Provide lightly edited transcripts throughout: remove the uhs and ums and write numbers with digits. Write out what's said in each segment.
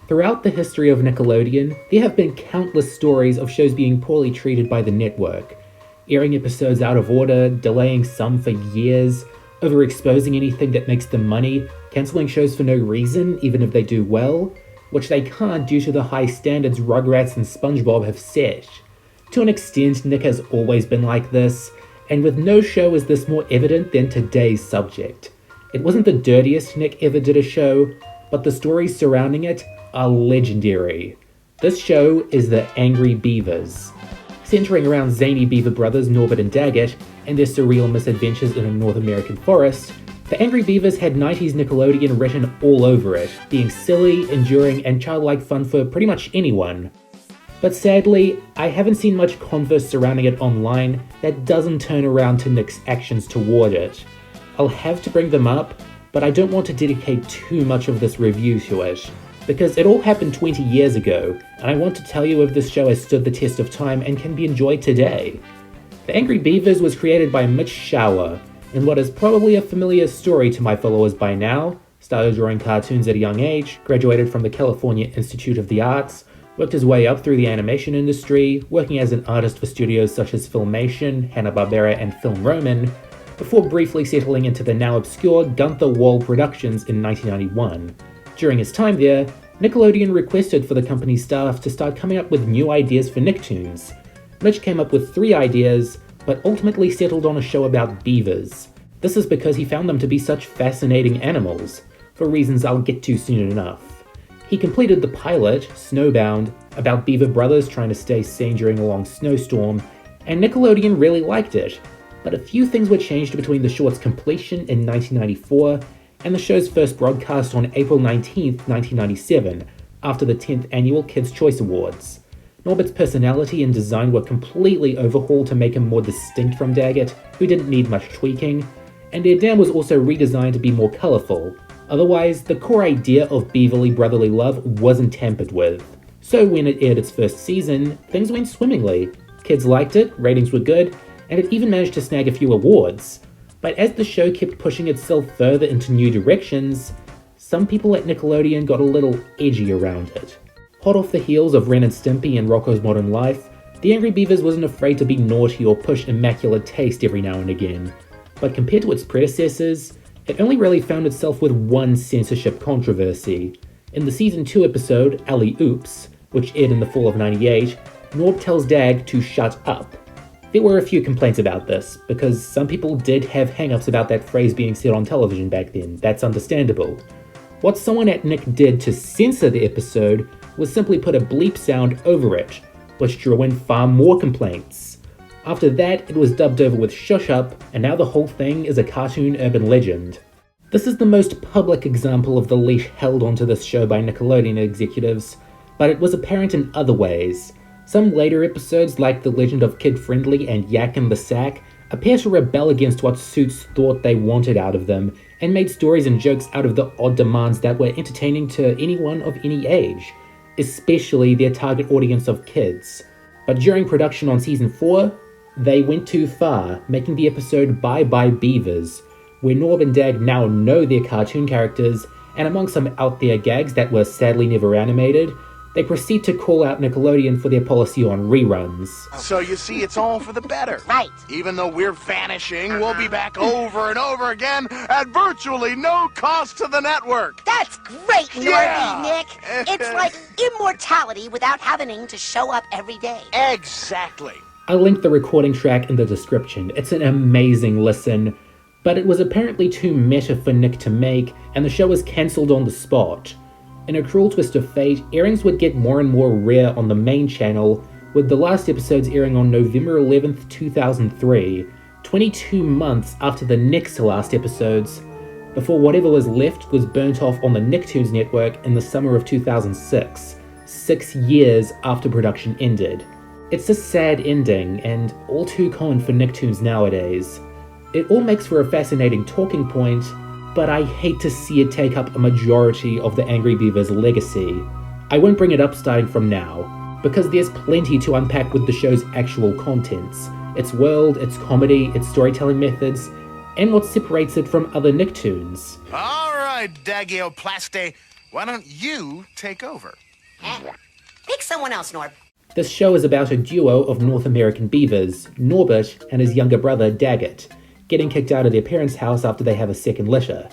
Throughout the history of Nickelodeon, there have been countless stories of shows being poorly treated by the network, airing episodes out of order, delaying some for years, overexposing anything that makes them money, cancelling shows for no reason, even if they do well, which they can't due to the high standards Rugrats and SpongeBob have set. To an extent, Nick has always been like this, and with no show is this more evident than today's subject. It wasn't the dirtiest Nick ever did a show, but the stories surrounding it are legendary. This show is the Angry Beavers. Centering around zany beaver brothers Norbert and Daggett and their surreal misadventures in a North American forest, the Angry Beavers had 90s Nickelodeon written all over it, being silly, enduring, and childlike fun for pretty much anyone. But sadly, I haven't seen much converse surrounding it online that doesn't turn around to Nick's actions toward it. I'll have to bring them up, but I don't want to dedicate too much of this review to it, because it all happened 20 years ago, and I want to tell you if this show has stood the test of time and can be enjoyed today. The Angry Beavers was created by Mitch Schauer, in what is probably a familiar story to my followers by now. Started drawing cartoons at a young age, graduated from the California Institute of the Arts, worked his way up through the animation industry, working as an artist for studios such as Filmation, Hanna-Barbera, and Film Roman, before briefly settling into the now obscure Gunther Wall Productions in 1991. During his time there, Nickelodeon requested for the company's staff to start coming up with new ideas for Nicktoons. Mitch came up with 3 ideas, but ultimately settled on a show about beavers. This is because he found them to be such fascinating animals, for reasons I'll get to soon enough. He completed the pilot, Snowbound, about beaver brothers trying to stay sane during a long snowstorm, and Nickelodeon really liked it, but a few things were changed between the short's completion in 1994 and the show's first broadcast on April 19, 1997, after the 10th Annual Kids' Choice Awards. Norbert's personality and design were completely overhauled to make him more distinct from Daggett, who didn't need much tweaking, and their dam was also redesigned to be more colourful. Otherwise, the core idea of beaverly brotherly love wasn't tampered with. So when it aired its first season, things went swimmingly. Kids liked it, ratings were good, and it even managed to snag a few awards. But as the show kept pushing itself further into new directions, some people at Nickelodeon got a little edgy around it. Hot off the heels of Ren and Stimpy and Rocko's Modern Life, the Angry Beavers wasn't afraid to be naughty or push immaculate taste every now and again. But compared to its predecessors, it only really found itself with one censorship controversy. In the Season 2 episode, Alley Oops, which aired in the fall of '98, Norb tells Dag to shut up. There were a few complaints about this, because some people did have hang-ups about that phrase being said on television back then. That's understandable. What someone at Nick did to censor the episode was simply put a bleep sound over it, which drew in far more complaints. After that, it was dubbed over with Shush Up, and now the whole thing is a cartoon urban legend. This is the most public example of the leash held onto this show by Nickelodeon executives, but it was apparent in other ways. Some later episodes, like The Legend of Kid Friendly and Yak in the Sack, appear to rebel against what suits thought they wanted out of them, and made stories and jokes out of the odd demands that were entertaining to anyone of any age, especially their target audience of kids. But during production on Season 4, they went too far, making the episode Bye Bye Beavers, where Norb and Dag now know their cartoon characters, and among some out there gags that were sadly never animated, they proceed to call out Nickelodeon for their policy on reruns. So you see, it's all for the better. Right. Even though we're vanishing, we'll be back over and over again at virtually no cost to the network. That's great, Norby, Yeah. Nick. It's like immortality without having to show up every day. Exactly. I'll link the recording track in the description. It's an amazing listen, but it was apparently too meta for Nick to make, and the show was cancelled on the spot. In a cruel twist of fate, airings would get more and more rare on the main channel, with the last episodes airing on November 11th, 2003, 22 months after the next to last episodes, before whatever was left was burnt off on the Nicktoons network in the summer of 2006, 6 years after production ended. It's a sad ending, and all too common for Nicktoons nowadays. It all makes for a fascinating talking point, but I hate to see it take up a majority of the Angry Beavers legacy. I won't bring it up starting from now, because there's plenty to unpack with the show's actual contents, its world, its comedy, its storytelling methods, and what separates it from other Nicktoons. All right, Dagioplaste. Why don't you take over? Pick someone else, Norb. This show is about a duo of North American beavers, Norbert and his younger brother Daggett, getting kicked out of their parents' house after they have a second litter.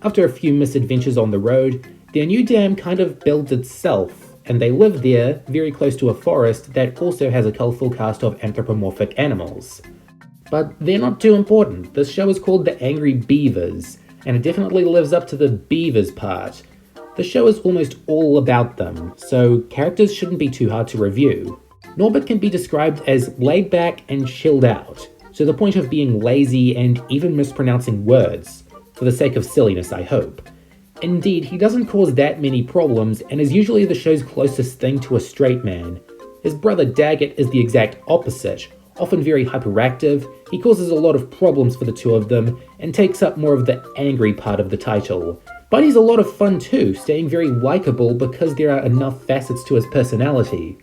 After a few misadventures on the road, their new dam kind of builds itself, and they live there, very close to a forest that also has a colourful cast of anthropomorphic animals. But they're not too important. This show is called The Angry Beavers, and it definitely lives up to the beavers part. The show is almost all about them, so characters shouldn't be too hard to review. Norbert can be described as laid back and chilled out, to the point of being lazy and even mispronouncing words, for the sake of silliness, I hope. Indeed, he doesn't cause that many problems and is usually the show's closest thing to a straight man. His brother Daggett is the exact opposite, often very hyperactive. He causes a lot of problems for the two of them and takes up more of the angry part of the title. But he's a lot of fun too, staying very likable because there are enough facets to his personality.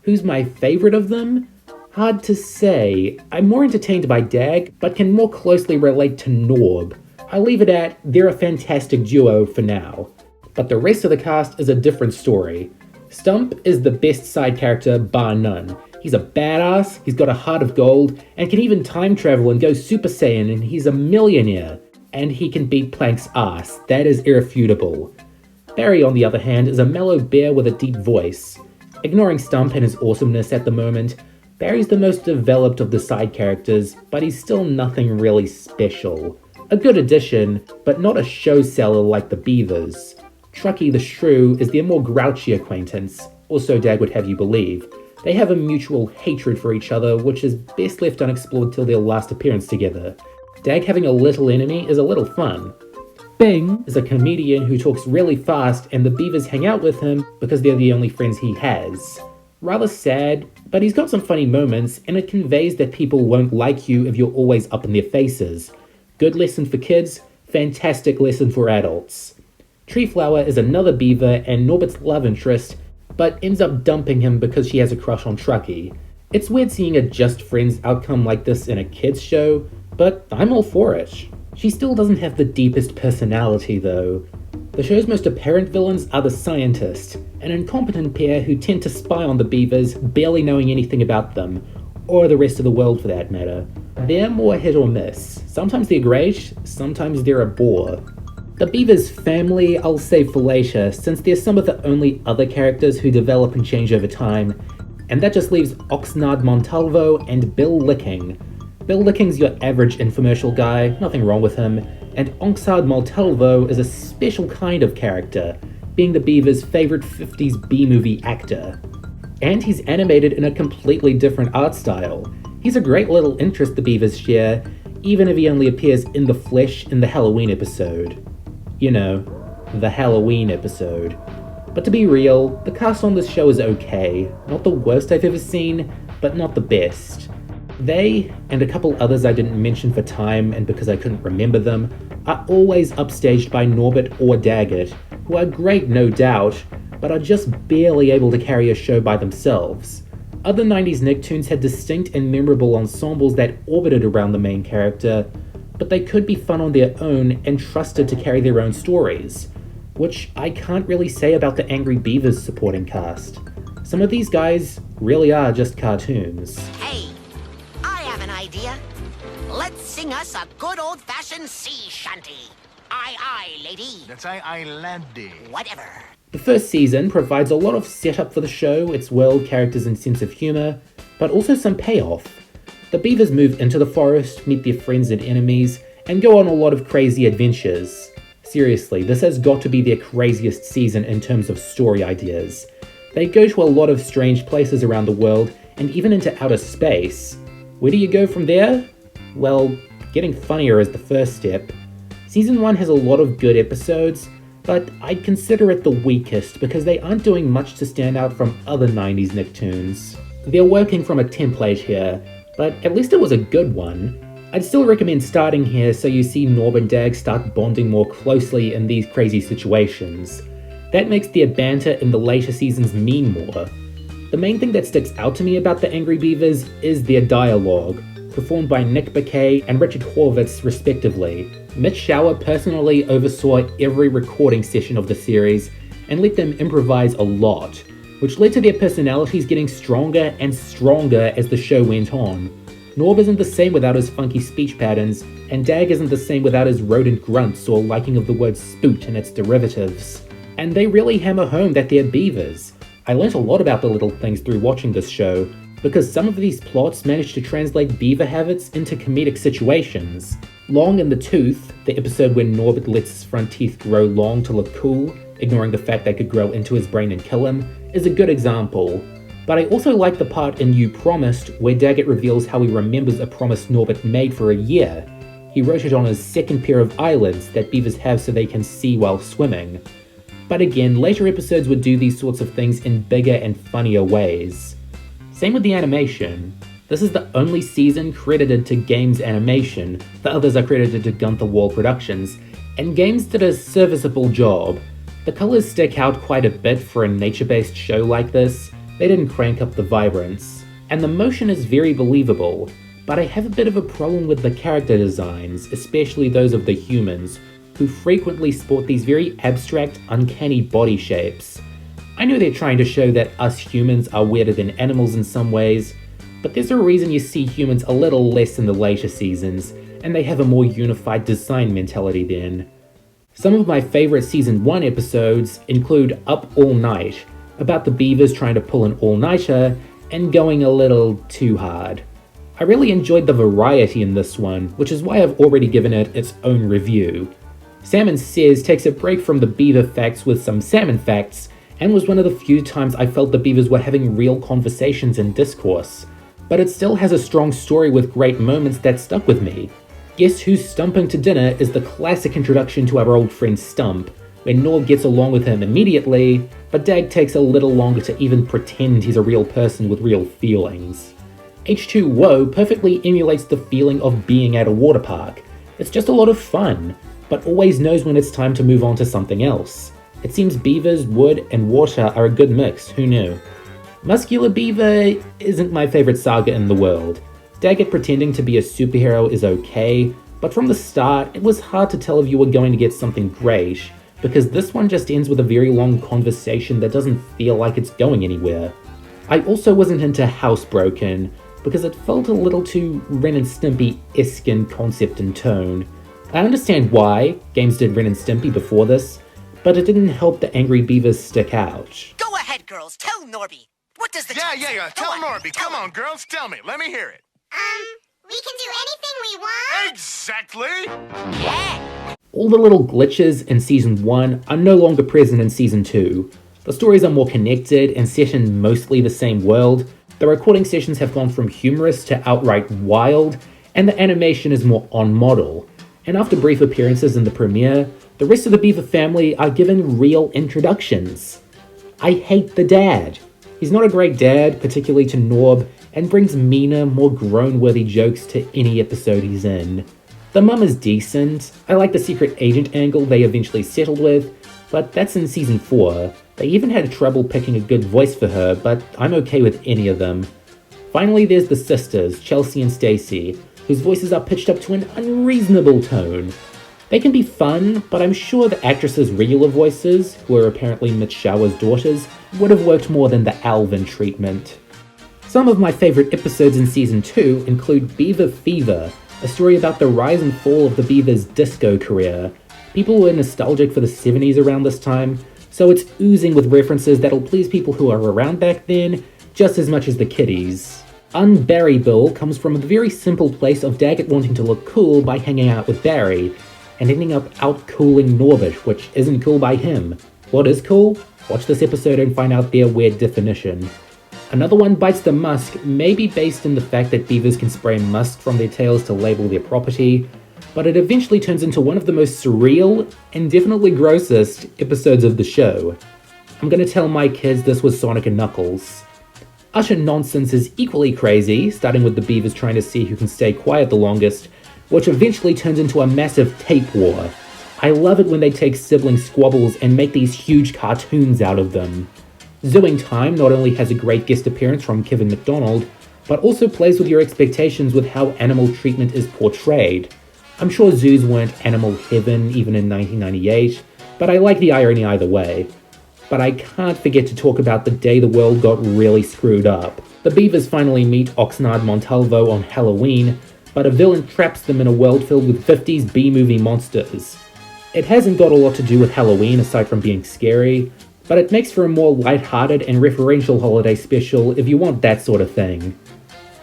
Who's my favourite of them? Hard to say. I'm more entertained by Dag, but can more closely relate to Norb. I'll leave it at, they're a fantastic duo for now. But the rest of the cast is a different story. Stump is the best side character bar none. He's a badass, he's got a heart of gold, and can even time travel and go Super Saiyan, and he's a millionaire. And he can beat Plank's ass, that is irrefutable. Barry, on the other hand, is a mellow bear with a deep voice. Ignoring Stump and his awesomeness at the moment, Barry's the most developed of the side characters, but he's still nothing really special. A good addition, but not a show seller like the Beavers. Truckee the Shrew is their more grouchy acquaintance, or so Dag would have you believe. They have a mutual hatred for each other, which is best left unexplored till their last appearance together. Dag having a little enemy is a little fun. Bing is a comedian who talks really fast, and the Beavers hang out with him because they're the only friends he has. Rather sad, but he's got some funny moments, and it conveys that people won't like you if you're always up in their faces. Good lesson for kids, fantastic lesson for adults. Treeflower is another beaver and Norbert's love interest, but ends up dumping him because she has a crush on Truckee. It's weird seeing a just friends outcome like this in a kids show, but I'm all for it. She still doesn't have the deepest personality though. The show's most apparent villains are the Scientist, an incompetent pair who tend to spy on the Beavers, barely knowing anything about them, or the rest of the world for that matter. They're more hit or miss. Sometimes they're great, sometimes they're a bore. The Beavers' family I'll save for later, since they're some of the only other characters who develop and change over time, and that just leaves Oxnard Montalvo and Bill Licking. Bill Licking's your average infomercial guy, nothing wrong with him, and Oxnard Montalvo is a special kind of character, being the Beavers' favourite 50s B-movie actor. And he's animated in a completely different art style. He's a great little interest the Beavers share, even if he only appears in the flesh in the Halloween episode. You know, the Halloween episode. But to be real, the cast on this show is okay. Not the worst I've ever seen, but not the best. They, and a couple others I didn't mention for time and because I couldn't remember them, are always upstaged by Norbert or Daggett, who are great no doubt, but are just barely able to carry a show by themselves. Other 90s Nicktoons had distinct and memorable ensembles that orbited around the main character, but they could be fun on their own and trusted to carry their own stories, which I can't really say about the Angry Beavers supporting cast. Some of these guys really are just cartoons. Hey, I have an idea. Let's sing us a good old-fashioned sea shanty. Aye, aye, lady. That's I laddie. Whatever. The first season provides a lot of setup for the show, its world, characters, and sense of humour, but also some payoff. The Beavers move into the forest, meet their friends and enemies, and go on a lot of crazy adventures. Seriously, this has got to be their craziest season in terms of story ideas. They go to a lot of strange places around the world, and even into outer space. Where do you go from there? Well, getting funnier is the first step. Season 1 has a lot of good episodes, but I'd consider it the weakest because they aren't doing much to stand out from other 90s Nicktoons. They're working from a template here, but at least it was a good one. I'd still recommend starting here so you see Norb and Dag start bonding more closely in these crazy situations. That makes their banter in the later seasons mean more. The main thing that sticks out to me about the Angry Beavers is their dialogue, performed by Nick Bakay and Richard Horvitz respectively. Mitch Schauer personally oversaw every recording session of the series, and let them improvise a lot, which led to their personalities getting stronger and stronger as the show went on. Norb isn't the same without his funky speech patterns, and Dag isn't the same without his rodent grunts or liking of the word spoot and its derivatives. And they really hammer home that they're beavers. I learnt a lot about the little things through watching this show, because some of these plots manage to translate beaver habits into comedic situations. Long in the Tooth, the episode where Norbert lets his front teeth grow long to look cool, ignoring the fact they could grow into his brain and kill him, is a good example. But I also like the part in You Promised where Daggett reveals how he remembers a promise Norbert made for a year. He wrote it on his second pair of eyelids that beavers have so they can see while swimming. But again, later episodes would do these sorts of things in bigger and funnier ways. Same with the animation. This is the only season credited to Games Animation, the others are credited to Gunther Wall Productions, and Games did a serviceable job. The colours stick out quite a bit for a nature-based show like this. They didn't crank up the vibrance. And the motion is very believable, but I have a bit of a problem with the character designs, especially those of the humans, who frequently sport these very abstract, uncanny body shapes. I know they're trying to show that us humans are weirder than animals in some ways, but there's a reason you see humans a little less in the later seasons, and they have a more unified design mentality then. Some of my favourite Season 1 episodes include Up All Night, about the beavers trying to pull an all-nighter and going a little too hard. I really enjoyed the variety in this one, which is why I've already given it its own review. Salmon Says takes a break from the beaver facts with some salmon facts, and was one of the few times I felt the beavers were having real conversations and discourse. But it still has a strong story with great moments that stuck with me. Guess Who's Stumping to Dinner is the classic introduction to our old friend Stump, where Norb gets along with him immediately, but Dag takes a little longer to even pretend he's a real person with real feelings. H2O perfectly emulates the feeling of being at a water park. It's just a lot of fun, but always knows when it's time to move on to something else. It seems beavers, wood, and water are a good mix, who knew? Muscular Beaver isn't my favourite saga in the world. Daggett pretending to be a superhero is okay, but from the start, it was hard to tell if you were going to get something great, because this one just ends with a very long conversation that doesn't feel like it's going anywhere. I also wasn't into Housebroken, because it felt a little too Ren and Stimpy-esque in concept and tone. I understand why, games did Ren and Stimpy before this, but it didn't help the Angry Beavers stick out. Go ahead, girls. Tell Norby. What does the... Yeah. Tell Norby. Come on, girls. Tell me. Let me hear it. We can do anything we want? Exactly. Yeah. All the little glitches in Season 1 are no longer present in Season 2. The stories are more connected and set in mostly the same world. The recording sessions have gone from humorous to outright wild, and the animation is more on model. And after brief appearances in the premiere, the rest of the Beaver family are given real introductions. I hate the dad. He's not a great dad, particularly to Norb, and brings meaner, more groan-worthy jokes to any episode he's in. The mum is decent. I like the secret agent angle they eventually settled with, but that's in Season 4. They even had trouble picking a good voice for her, but I'm okay with any of them. Finally, there's the sisters, Chelsea and Stacy, whose voices are pitched up to an unreasonable tone. They can be fun, but I'm sure the actresses' regular voices, who are apparently Mitch Shower's daughters, would have worked more than the Alvin treatment. Some of my favourite episodes in Season 2 include Beaver Fever, a story about the rise and fall of the Beavers' disco career. People were nostalgic for the 70s around this time, so it's oozing with references that'll please people who are around back then just as much as the kiddies. Unbarryville comes from a very simple place of Daggett wanting to look cool by hanging out with Barry, and ending up out-cooling Norbert, which isn't cool by him. What is cool? Watch this episode and find out their weird definition. Another one, Bites the Musk, may be based in the fact that beavers can spray musk from their tails to label their property, but it eventually turns into one of the most surreal, and definitely grossest, episodes of the show. I'm gonna tell my kids this was Sonic and Knuckles. Utter Nonsense is equally crazy, starting with the beavers trying to see who can stay quiet the longest, which eventually turns into a massive tape war. I love it when they take sibling squabbles and make these huge cartoons out of them. Zooing Time not only has a great guest appearance from Kevin McDonald, but also plays with your expectations with how animal treatment is portrayed. I'm sure zoos weren't animal heaven even in 1998, but I like the irony either way. but I can't forget to talk about the day the world got really screwed up. The Beavers finally meet Oxnard Montalvo on Halloween, but a villain traps them in a world filled with 50s B-movie monsters. It hasn't got a lot to do with Halloween aside from being scary, but it makes for a more lighthearted and referential holiday special if you want that sort of thing.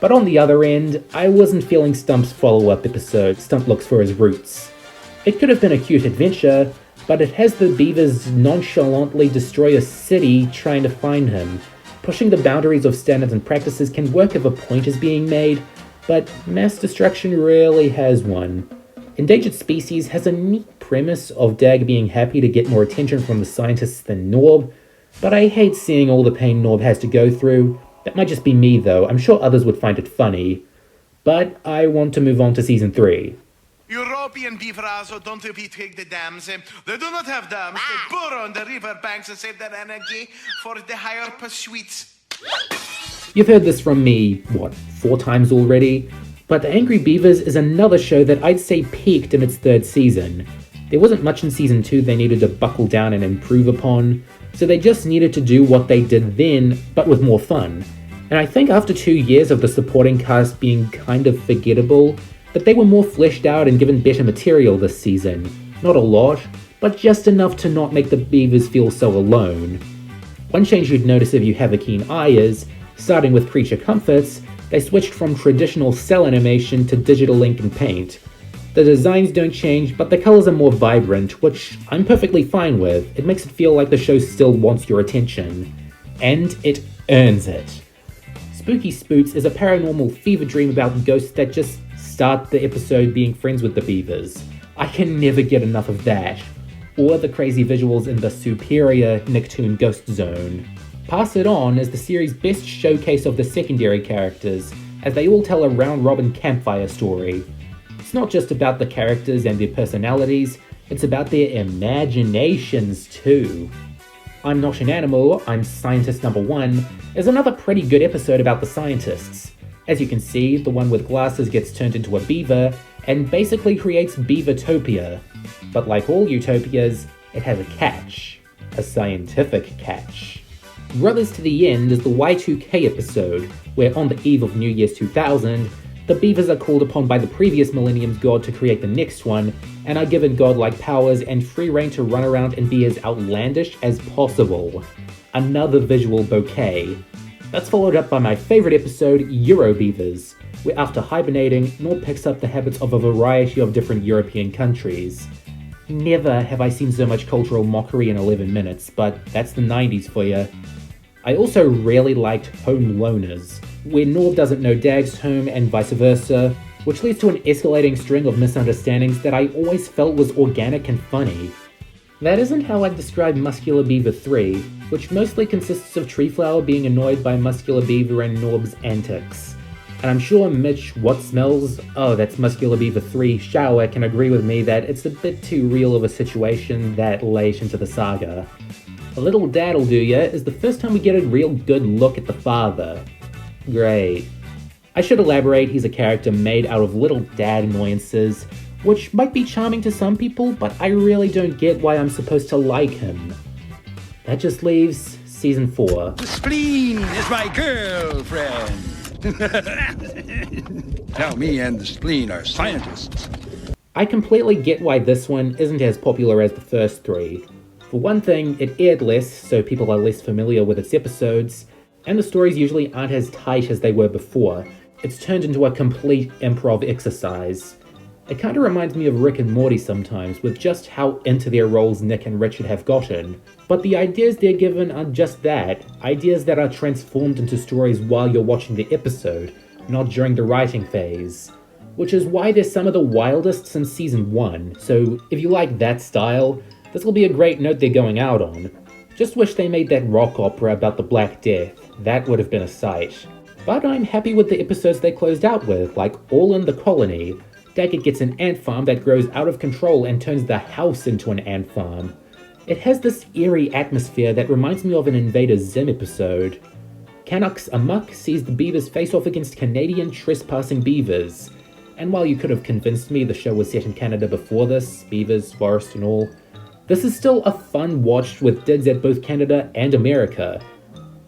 But on the other end, I wasn't feeling Stump's follow-up episode, Stump Looks for His Roots. It could have been a cute adventure, but it has the Beavers nonchalantly destroy a city trying to find him. Pushing the boundaries of standards and practices can work if a point is being made, but mass destruction rarely has one. Endangered Species has a neat premise of Dag being happy to get more attention from the scientists than Norb, but I hate seeing all the pain Norb has to go through. That might just be me though, I'm sure others would find it funny. But I want to move on to Season 3. European beavers don't retake the dams. They do not have dams. They burrow on the river banks and save their energy for the higher pursuits. You've heard this from me, 4 times already? But Angry Beavers is another show that I'd say peaked in its 3rd season. There wasn't much in Season 2 they needed to buckle down and improve upon, so they just needed to do what they did then, but with more fun. And I think after 2 years of the supporting cast being kind of forgettable, that they were more fleshed out and given better material this season. Not a lot, but just enough to not make the Beavers feel so alone. One change you'd notice if you have a keen eye is, starting with Creature Comforts, they switched from traditional cell animation to digital ink and paint. The designs don't change, but the colors are more vibrant, which I'm perfectly fine with. It makes it feel like the show still wants your attention. And it earns it. Spooky Spoots is a paranormal fever dream about ghosts that just start the episode being friends with the Beavers. I can never get enough of that. Or the crazy visuals in the superior Nicktoon Ghost Zone. Pass It On is the series' best showcase of the secondary characters, as they all tell a round-robin campfire story. It's not just about the characters and their personalities, it's about their imaginations too. I'm Not an Animal, I'm Scientist Number 1 is another pretty good episode about the scientists. As you can see, the one with glasses gets turned into a beaver and basically creates Beavertopia. But like all utopias, it has a catch. A scientific catch. Brothers to the End is the Y2K episode, where on the eve of New Year's 2000, the Beavers are called upon by the previous Millennium's god to create the next one, and are given godlike powers and free reign to run around and be as outlandish as possible. Another visual bouquet. That's followed up by my favourite episode, Euro Beavers, where after hibernating, Norb picks up the habits of a variety of different European countries. Never have I seen so much cultural mockery in 11 minutes, but that's the 90s for ya. I also really liked Home Loners, where Norb doesn't know Dag's home and vice versa, which leads to an escalating string of misunderstandings that I always felt was organic and funny. That isn't how I'd describe Muscular Beaver 3, which mostly consists of Treeflower being annoyed by Muscular Beaver and Norb's antics. And I'm sure Mitch, What Smells, oh that's Muscular Beaver 3 shower can agree with me that it's a bit too real of a situation that late into the saga. A Little Dad'll Do Ya is the first time we get a real good look at the father. Great. I should elaborate, he's a character made out of little dad annoyances, which might be charming to some people, but I really don't get why I'm supposed to like him. That just leaves Season 4. The spleen is my girlfriend. Now me and the spleen are scientists. I completely get why this one isn't as popular as the first 3. For one thing, it aired less, so people are less familiar with its episodes, and the stories usually aren't as tight as they were before. It's turned into a complete improv exercise. It kinda reminds me of Rick and Morty sometimes, with just how into their roles Nick and Richard have gotten. But the ideas they're given are just that, ideas that are transformed into stories while you're watching the episode, not during the writing phase. Which is why they're some of the wildest since Season 1, so if you like that style, this will be a great note they're going out on. Just wish they made that rock opera about the Black Death, that would have been a sight. But I'm happy with the episodes they closed out with, like All in the Colony. Daggett gets an ant farm that grows out of control and turns the house into an ant farm. It has this eerie atmosphere that reminds me of an Invader Zim episode. Canucks Amok sees the Beavers face off against Canadian trespassing beavers. And while you could have convinced me the show was set in Canada before this, beavers, forest and all, This is still a fun watch with digs at both Canada and America.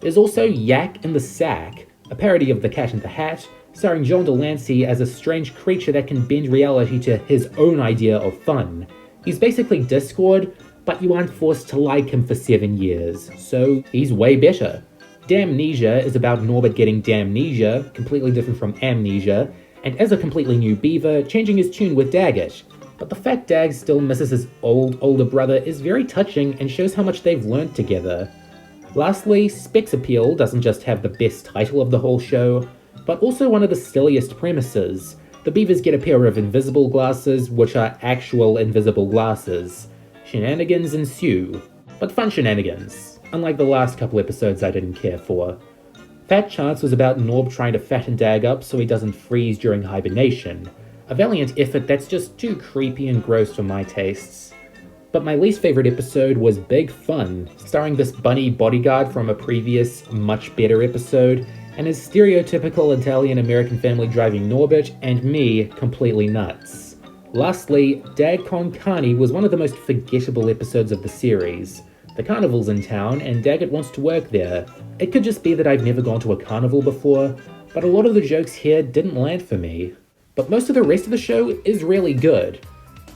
There's also Yak in the Sack, a parody of The Cat in the Hat, starring John Delancey as a strange creature that can bend reality to his own idea of fun. He's basically Discord, but you aren't forced to like him for 7 years, so he's way better. Damnesia is about Norbert getting damnesia, completely different from amnesia, and as a completely new beaver, changing his tune with Daggett. But the fact Dag still misses his older brother is very touching and shows how much they've learned together. Lastly, Specs Appeal doesn't just have the best title of the whole show, but also one of the silliest premises. The beavers get a pair of invisible glasses, which are actual invisible glasses. Shenanigans ensue, but fun shenanigans, unlike the last couple episodes I didn't care for. Fat Chance was about Norb trying to fatten Dag up so he doesn't freeze during hibernation, a valiant effort that's just too creepy and gross for my tastes. But my least favourite episode was Big Fun, starring this bunny bodyguard from a previous, much better episode, and his stereotypical Italian-American family driving Norbert and me completely nuts. Lastly, Dag Con Carney was one of the most forgettable episodes of the series. The carnival's in town, and Daggett wants to work there. It could just be that I've never gone to a carnival before, but a lot of the jokes here didn't land for me. But most of the rest of the show is really good.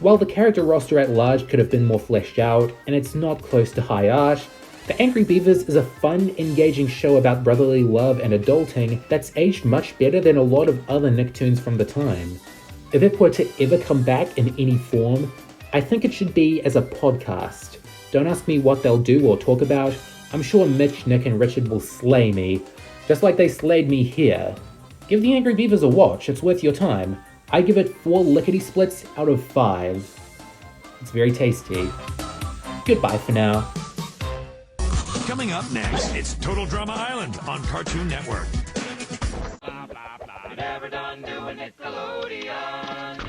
While the character roster at large could have been more fleshed out, and it's not close to high art, The Angry Beavers is a fun, engaging show about brotherly love and adulting that's aged much better than a lot of other Nicktoons from the time. If it were to ever come back in any form, I think it should be as a podcast. Don't ask me what they'll do or talk about. I'm sure Mitch, Nick, and Richard will slay me, just like they slayed me here. Give The Angry Beavers a watch, it's worth your time. I give it 4 lickety-splits out of 5. It's very tasty. Goodbye for now. Coming up next, it's Total Drama Island on Cartoon Network. Never done doing Nickelodeon.